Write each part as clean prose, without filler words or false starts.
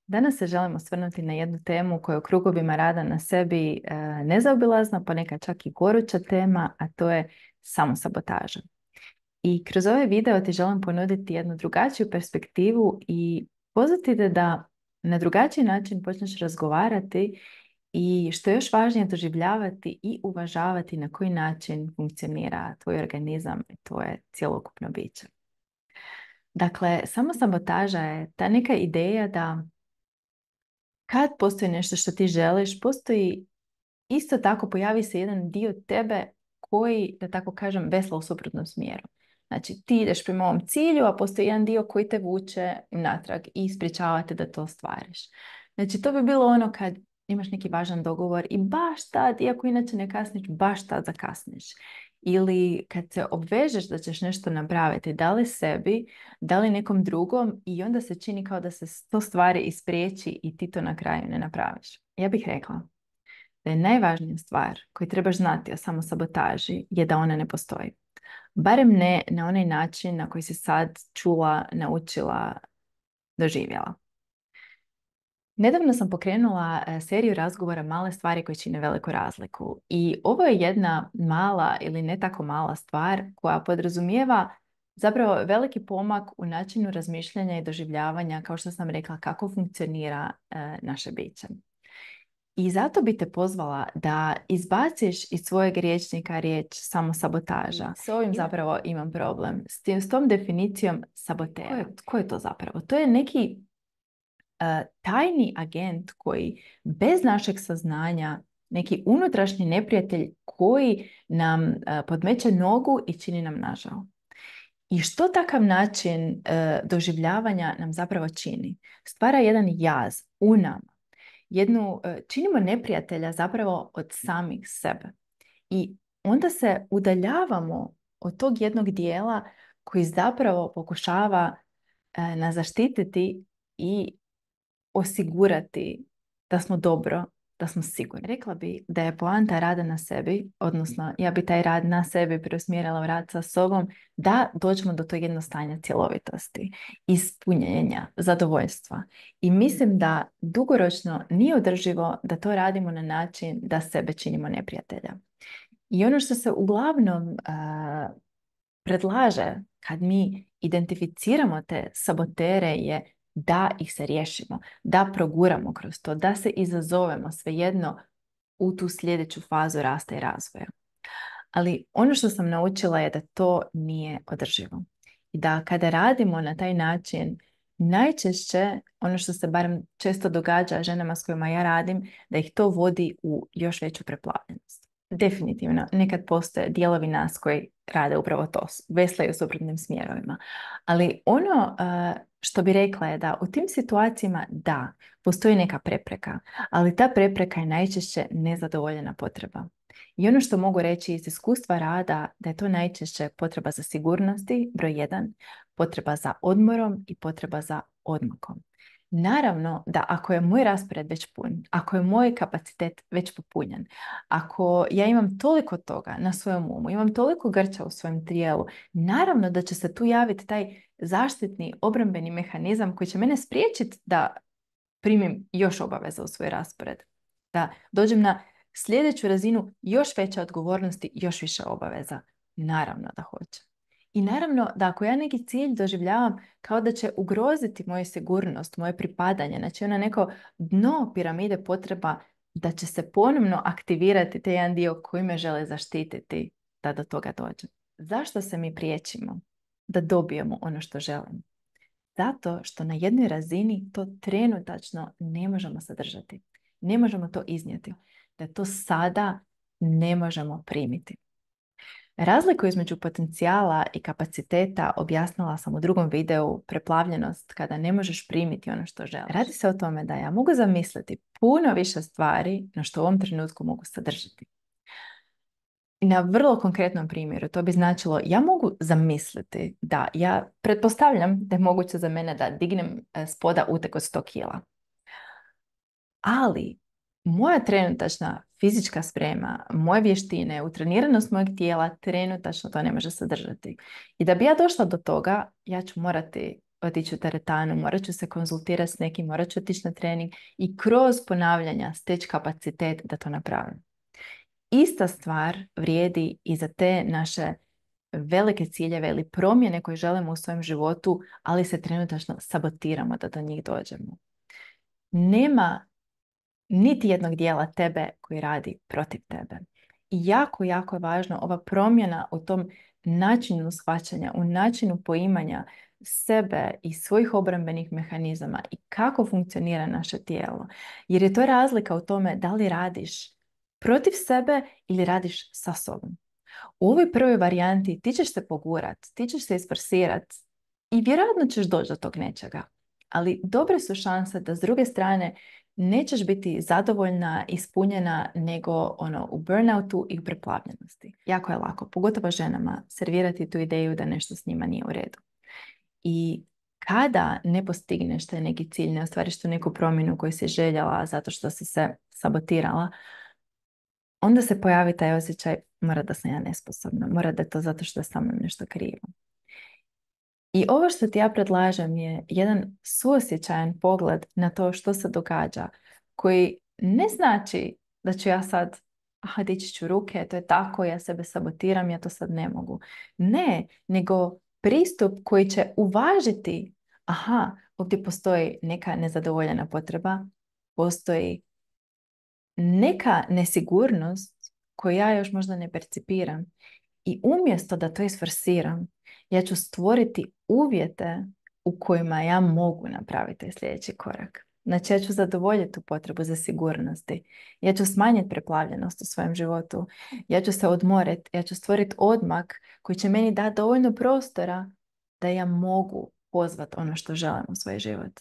Danas se želimo osvrnuti na jednu temu koja je u krugovima rada na sebi nezaobilazna, ponekad čak i goruća tema, a to je samosabotaža. I kroz ovaj video ti želim ponuditi jednu drugačiju perspektivu i pozvati te da na drugačiji način počneš razgovarati i što je još važnije doživljavati i uvažavati na koji način funkcionira tvoj organizam i tvoje cjelokupno biće. Dakle, samosabotaža je ta neka ideja da kad postoji nešto što ti želiš, postoji isto tako, pojavi se jedan dio tebe koji, da tako kažem, vesla u suprotnom smjeru. Znači, ti ideš prema ovom cilju, a postoji jedan dio koji te vuče natrag i ispričava te da to ostvariš. Znači, to bi bilo ono kad imaš neki važan dogovor i baš tad, iako inače ne kasniš, baš tad zakasniš. Ili kad se obvežeš da ćeš nešto napraviti, da li sebi, da li nekom drugom i onda se čini kao da se to stvari ispriječi i ti to na kraju ne napraviš. Ja bih rekla da je najvažnija stvar koju trebaš znati o samosabotaži je da ona ne postoji. Barem ne na onaj način na koji si sad čula, naučila, doživjela. Nedavno sam pokrenula seriju razgovora Male stvari koje čine veliku razliku. I ovo je jedna mala ili ne tako mala stvar koja podrazumijeva zapravo veliki pomak u načinu razmišljanja i doživljavanja, kao što sam rekla, kako funkcionira naše biće. I zato bi te pozvala da izbaciš iz svojeg rječnika riječ samosabotaža. S ovim zapravo imam problem. S tom definicijom sabotera. Ko je to zapravo? To je neki tajni agent koji bez našeg saznanja, neki unutrašnji neprijatelj koji nam podmeće nogu i čini nam nažao. I što takav način doživljavanja nam zapravo čini? Stvara jedan jaz u nama. Činimo neprijatelja zapravo od samih sebe. I onda se udaljavamo od tog jednog dijela koji zapravo pokušava nas zaštititi i osigurati da smo dobro, da smo sigurni. Rekla bi da je poanta rada na sebi, odnosno ja bi taj rad na sebi preusmjerila u rad sa sobom, da dođemo do tog jednog stanja cjelovitosti, ispunjenja, zadovoljstva. I mislim da dugoročno nije održivo da to radimo na način da sebe činimo neprijatelja. I ono što se uglavnom predlaže kad mi identificiramo te sabotere je da ih se riješimo, da proguramo kroz to, da se izazovemo svejedno u tu sljedeću fazu rasta i razvoja. Ali ono što sam naučila je da to nije održivo. I da kada radimo na taj način, najčešće, ono što se barem često događa ženama s kojima ja radim, da ih to vodi u još veću preplavljenost. Definitivno, nekad postoje dijelovi nas koji rade upravo to, veslaju u suprotnim smjerovima. Ali ono što bi rekla je da u tim situacijama da, postoji neka prepreka, ali ta prepreka je najčešće nezadovoljena potreba. I ono što mogu reći iz iskustva rada da je to najčešće potreba za sigurnosti, broj 1, potreba za odmorom i potreba za odmakom. Naravno da ako je moj raspored već pun, ako je moj kapacitet već popunjen, ako ja imam toliko toga na svojom umu, imam toliko grča u svojem tijelu, naravno da će se tu javiti taj zaštitni obrambeni mehanizam koji će mene spriječiti da primim još obaveza u svoj raspored. Da dođem na sljedeću razinu još veće odgovornosti, još više obaveza. Naravno da hoće. I naravno da ako ja neki cilj doživljavam kao da će ugroziti moju sigurnost, moje pripadanje, znači ono neko dno piramide potreba da će se ponovno aktivirati taj jedan dio koji me žele zaštititi da do toga dođe. Zašto se mi priječimo da dobijemo ono što želimo? Zato što na jednoj razini to trenutačno ne možemo sadržati. Ne možemo to iznijeti. Da to sada ne možemo primiti. Razliku između potencijala i kapaciteta objasnila sam u drugom videu preplavljenost kada ne možeš primiti ono što želiš. Radi se o tome da ja mogu zamisliti puno više stvari na što u ovom trenutku mogu sadržati. I na vrlo konkretnom primjeru to bi značilo ja mogu zamisliti da ja pretpostavljam da je moguće za mene da dignem s poda uteg od 100 kila. Ali moja trenutačna fizička sprema, moje vještine, utreniranost mojeg tijela trenutačno to ne može sadržati. I da bi ja došla do toga, ja ću morati otići u teretanu, morat ću se konzultirati s nekim, morat ću otići na trening i kroz ponavljanja steći kapacitet da to napravim. Ista stvar vrijedi i za te naše velike ciljeve ili promjene koje želimo u svojem životu, ali se trenutačno sabotiramo da do njih dođemo. Nema niti jednog dijela tebe koji radi protiv tebe. I jako, jako je važno ova promjena u tom načinu shvaćanja, u načinu poimanja sebe i svojih obrambenih mehanizama i kako funkcionira naše tijelo. Jer je to razlika u tome da li radiš protiv sebe ili radiš sa sobom. U ovoj prvoj varijanti ti ćeš se pogurat, ti ćeš se isforsirat i vjerojatno ćeš doći do tog nečega. Ali dobre su šanse da s druge strane nećeš biti zadovoljna, ispunjena, nego u burnoutu i u preplavljenosti. Jako je lako, pogotovo ženama, servirati tu ideju da nešto s njima nije u redu. I kada ne postigneš taj neki cilj, ne ostvariš tu neku promjenu koju si željela zato što si se sabotirala, onda se pojavi taj osjećaj, mora da sam ja nesposobna, mora da je to zato što je sa mnom nešto krivo. I ovo što ti ja predlažem je jedan suosjećajan pogled na to što se događa, koji ne znači da ću ja sad, dići ću ruke, to je tako, ja sebe sabotiram, ja to sad ne mogu. Ne, nego pristup koji će uvažiti, ovdje postoji neka nezadovoljena potreba, postoji neka nesigurnost koju ja još možda ne percipiram. I umjesto da to isforsiram, ja ću stvoriti uvjete u kojima ja mogu napraviti sljedeći korak. Znači, ja ću zadovoljiti tu potrebu za sigurnosti. Ja ću smanjiti preplavljenost u svojem životu. Ja ću se odmoriti. Ja ću stvoriti odmak koji će meni dati dovoljno prostora da ja mogu pozvati ono što želim u svoj život.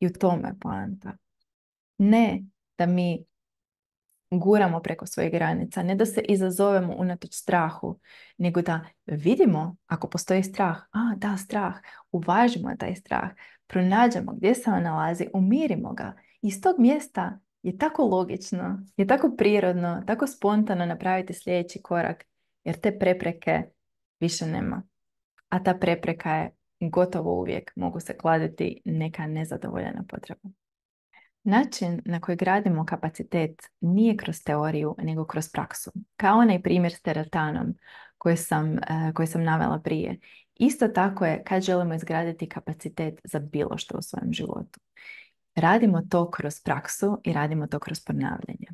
I u tome je poanta. Ne da mi guramo preko svojih granica, ne da se izazovemo unatoč strahu, nego da vidimo ako postoji strah, strah, uvažimo taj strah, pronađemo gdje se on nalazi, umirimo ga. Iz tog mjesta je tako logično, je tako prirodno, tako spontano napraviti sljedeći korak, jer te prepreke više nema. A ta prepreka je gotovo uvijek, mogu se kladiti neka nezadovoljena potreba. Način na koji gradimo kapacitet nije kroz teoriju, nego kroz praksu. Kao onaj primjer s teretanom koji sam navela prije. Isto tako je kad želimo izgraditi kapacitet za bilo što u svojem životu. Radimo to kroz praksu i radimo to kroz ponavljanje.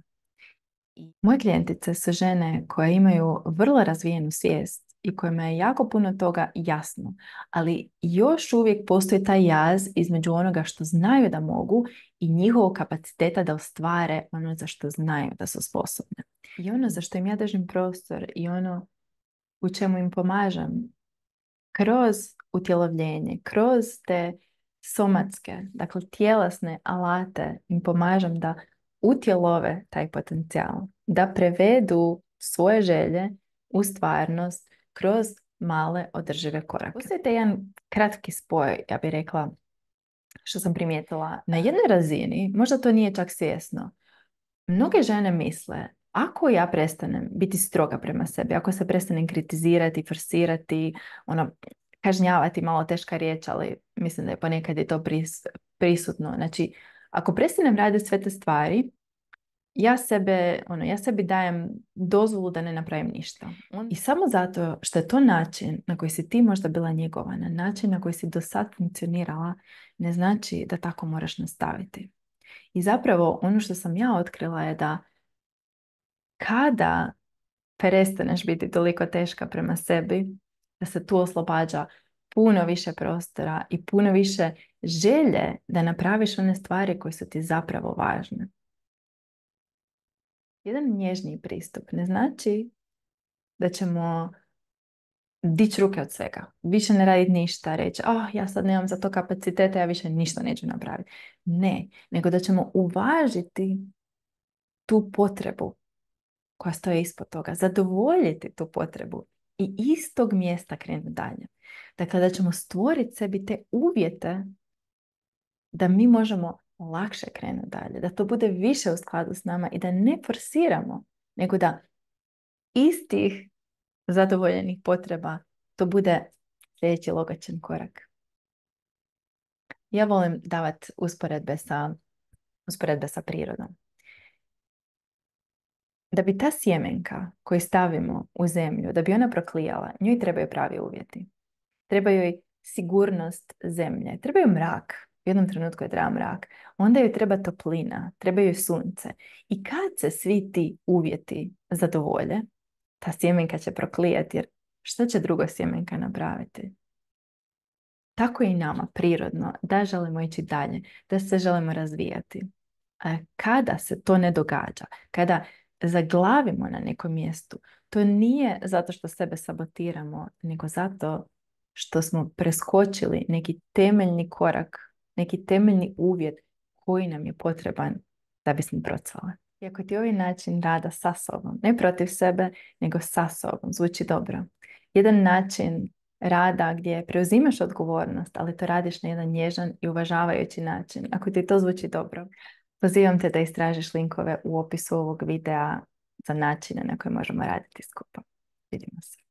Moje klijentice su žene koje imaju vrlo razvijenu svijest i kojima je jako puno toga jasno, ali još uvijek postoji taj jaz između onoga što znaju da mogu i njihovog kapaciteta da ostvare ono za što znaju da su sposobne. I ono za što im ja držim prostor i ono u čemu im pomažem kroz utjelovljenje, kroz te somatske, dakle tjelesne alate im pomažem da utjelove taj potencijal, da prevedu svoje želje u stvarnost kroz male održive korake. Postoji jedan kratki spoj, ja bih rekla, što sam primijetila. Na jednoj razini, možda to nije čak svjesno, mnoge žene misle, ako ja prestanem biti stroga prema sebi, ako se prestanem kritizirati, forsirati, kažnjavati, malo teška riječ, ali mislim da je ponekad je to prisutno. Znači, ako prestanem raditi sve te stvari, ja sebi dajem dozvolu da ne napravim ništa. I samo zato što je to način na koji si ti možda bila njegovana, način na koji si do sad funkcionirala, ne znači da tako moraš nastaviti. I zapravo ono što sam ja otkrila je da kada prestaneš biti toliko teška prema sebi, da se tu oslobađa puno više prostora i puno više želje da napraviš one stvari koje su ti zapravo važne. Jedan nježniji pristup ne znači da ćemo dići ruke od svega. Više ne raditi ništa, reći, ja sad nemam za to kapaciteta, ja više ništa neću napraviti. Ne, nego da ćemo uvažiti tu potrebu koja stoji ispod toga, zadovoljiti tu potrebu i iz tog mjesta krenuti dalje. Dakle, da ćemo stvoriti sebi te uvjete da mi možemo lakše krenuti dalje, da to bude više u skladu s nama i da ne forsiramo, nego da iz tih zadovoljenih potreba to bude sljedeći logičan korak. Ja volim davati usporedbe sa prirodom. Da bi ta sjemenka koju stavimo u zemlju, da bi ona proklijala, njoj trebaju pravi uvjeti. Treba joj sigurnost zemlje, treba joj mrak. U jednom trenutku je treba mrak. Onda joj treba toplina, treba joj sunce. I kad se svi ti uvjeti zadovolje, ta sjemenka će proklijati, jer što će drugo sjemenka napraviti? Tako je i nama prirodno da želimo ići dalje, da se želimo razvijati. Kada se to ne događa, kada zaglavimo na nekom mjestu, to nije zato što sebe sabotiramo, nego zato što smo preskočili neki temeljni korak, neki temeljni uvjet koji nam je potreban da bismo procvale. Iako ti ovaj način rada sa sobom, ne protiv sebe, nego sa sobom, zvuči dobro. Jedan način rada gdje preuzimaš odgovornost, ali to radiš na jedan nježan i uvažavajući način. Ako ti to zvuči dobro, pozivam te da istražiš linkove u opisu ovog videa za načine na koje možemo raditi skupa. Vidimo se.